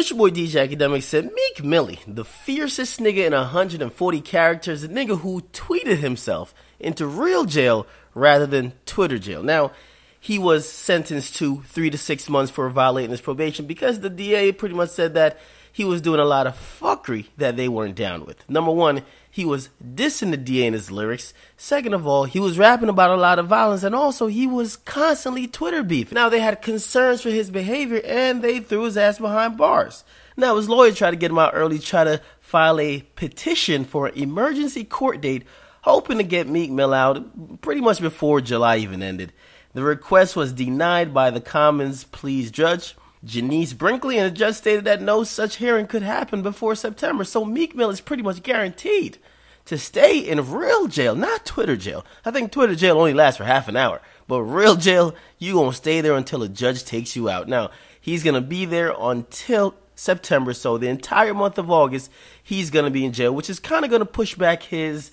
It's your boy DJ Akademiks said Meek Mill, the fiercest nigga in 140 characters, a nigga who tweeted himself into real jail rather than Twitter jail. Now, he was sentenced to 3 to 6 months for violating his probation because the DA pretty much said that he was doing a lot of fuckery that they weren't down with. Number one, he was dissing the DA in his lyrics. Second of all, he was rapping about a lot of violence, and also he was constantly Twitter beef. Now, they had concerns for his behavior, and they threw his ass behind bars. Now, his lawyer tried to get him out early, tried to file a petition for an emergency court date, hoping to get Meek Mill out pretty much before July even ended. The request was denied by the Commons Pleas judge, Janice Brinkley, and the judge stated that no such hearing could happen before September. So Meek Mill is pretty much guaranteed to stay in real jail, not Twitter jail. I think Twitter jail only lasts for half an hour, but real jail, you gonna stay there until a judge takes you out. Now, he's gonna be there until September, so the entire month of August, he's gonna be in jail, which is kind of gonna push back his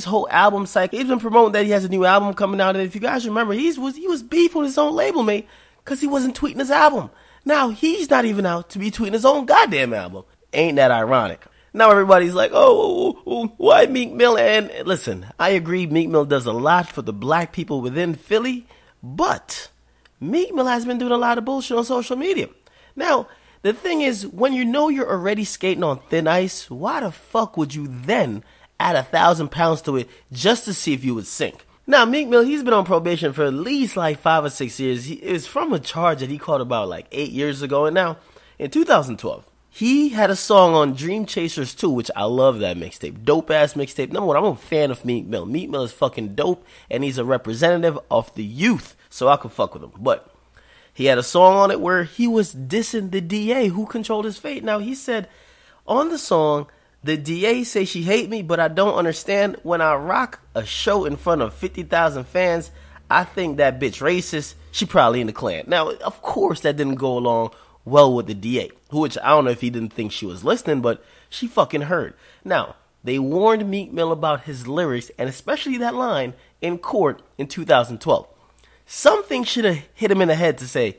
whole album cycle. He's been promoting that he has a new album coming out, and if you guys remember, he was beefing with his own label mate because he wasn't tweeting his album. Now, he's not even out to be tweeting his own goddamn album. Ain't that ironic? Now everybody's like, oh, why Meek Mill? And listen, I agree Meek Mill does a lot for the black people within Philly, but Meek Mill has been doing a lot of bullshit on social media. Now, the thing is, when you know you're already skating on thin ice, why the fuck would you then add 1,000 pounds to it just to see if you would sink? Now, Meek Mill, he's been on probation for at least like 5 or 6 years. It was from a charge that he caught about like 8 years ago. And now, in 2012, he had a song on Dream Chasers 2, which I love that mixtape. Dope-ass mixtape. Number one, I'm a fan of Meek Mill. Meek Mill is fucking dope, and he's a representative of the youth, so I could fuck with him. But he had a song on it where he was dissing the DA who controlled his fate. Now, he said on the song, the DA say she hate me, but I don't understand. When I rock a show in front of 50,000 fans, I think that bitch racist. She probably in the Klan. Now, of course, that didn't go along well with the DA, which I don't know if he didn't think she was listening, but she fucking heard. Now, they warned Meek Mill about his lyrics, and especially that line, in court in 2012. Something should have hit him in the head to say,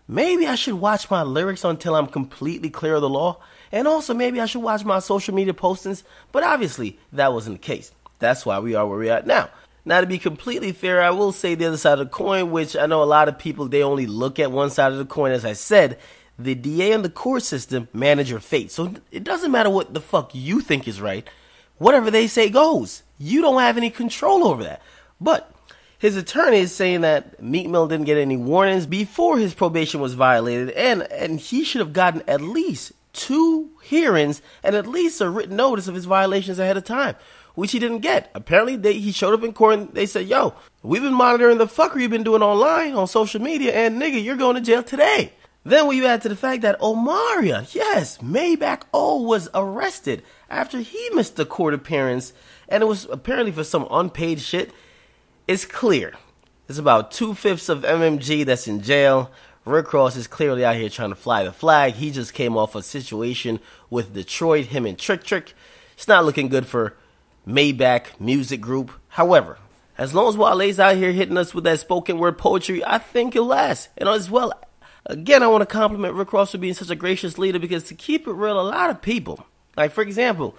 maybe I should watch my lyrics until I'm completely clear of the law, and also maybe I should watch my social media postings, but obviously that wasn't the case. That's why we are where we are now. Now, to be completely fair, I will say the other side of the coin, which I know a lot of people, they only look at one side of the coin. As I said, the DA and the court system manage your fate. So it doesn't matter what the fuck you think is right. Whatever they say goes. You don't have any control over that. But his attorney is saying that Meek Mill didn't get any warnings before his probation was violated, and he should have gotten at least 2 hearings and at least a written notice of his violations ahead of time, which he didn't get. Apparently, he showed up in court and they said, yo, we've been monitoring the fuckery you've been doing online on social media, and nigga, you're going to jail today. Then when you add to the fact that Omarion, yes, Maybach O, was arrested after he missed a court appearance, and it was apparently for some unpaid shit, it's clear. It's about 2/5 of MMG that's in jail. Rick Ross is clearly out here trying to fly the flag. He just came off a situation with Detroit, him and Trick. It's not looking good for Maybach Music Group. However, as long as Wale's out here hitting us with that spoken word poetry, I think it'll last. And as well, again, I want to compliment Rick Ross for being such a gracious leader, because to keep it real, a lot of people, like for example,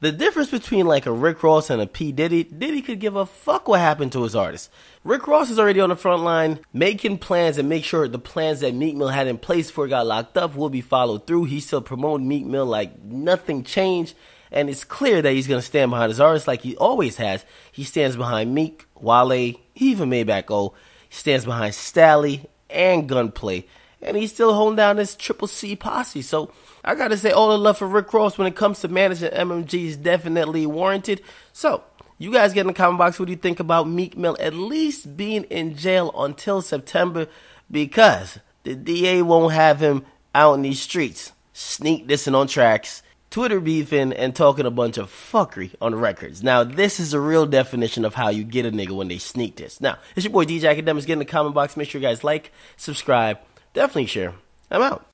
the difference between like a Rick Ross and a P. Diddy could give a fuck what happened to his artist. Rick Ross is already on the front line making plans and make sure the plans that Meek Mill had in place before he got locked up will be followed through. He's still promoting Meek Mill like nothing changed, and it's clear that he's going to stand behind his artist like he always has. He stands behind Meek, Wale, even Maybach O. He stands behind Stally and Gunplay, and he's still holding down this Triple C posse. So I gotta say, all the love for Rick Ross when it comes to managing MMG is definitely warranted. So you guys get in the comment box, what do you think about Meek Mill at least being in jail until September, because the DA won't have him out in these streets sneak dissing on tracks, Twitter beefing, and talking a bunch of fuckery on records. Now, this is a real definition of how you get a nigga when they sneak diss. Now, it's your boy DJ Akademiks. Get in the comment box. Make sure you guys like, subscribe, definitely share. I'm out.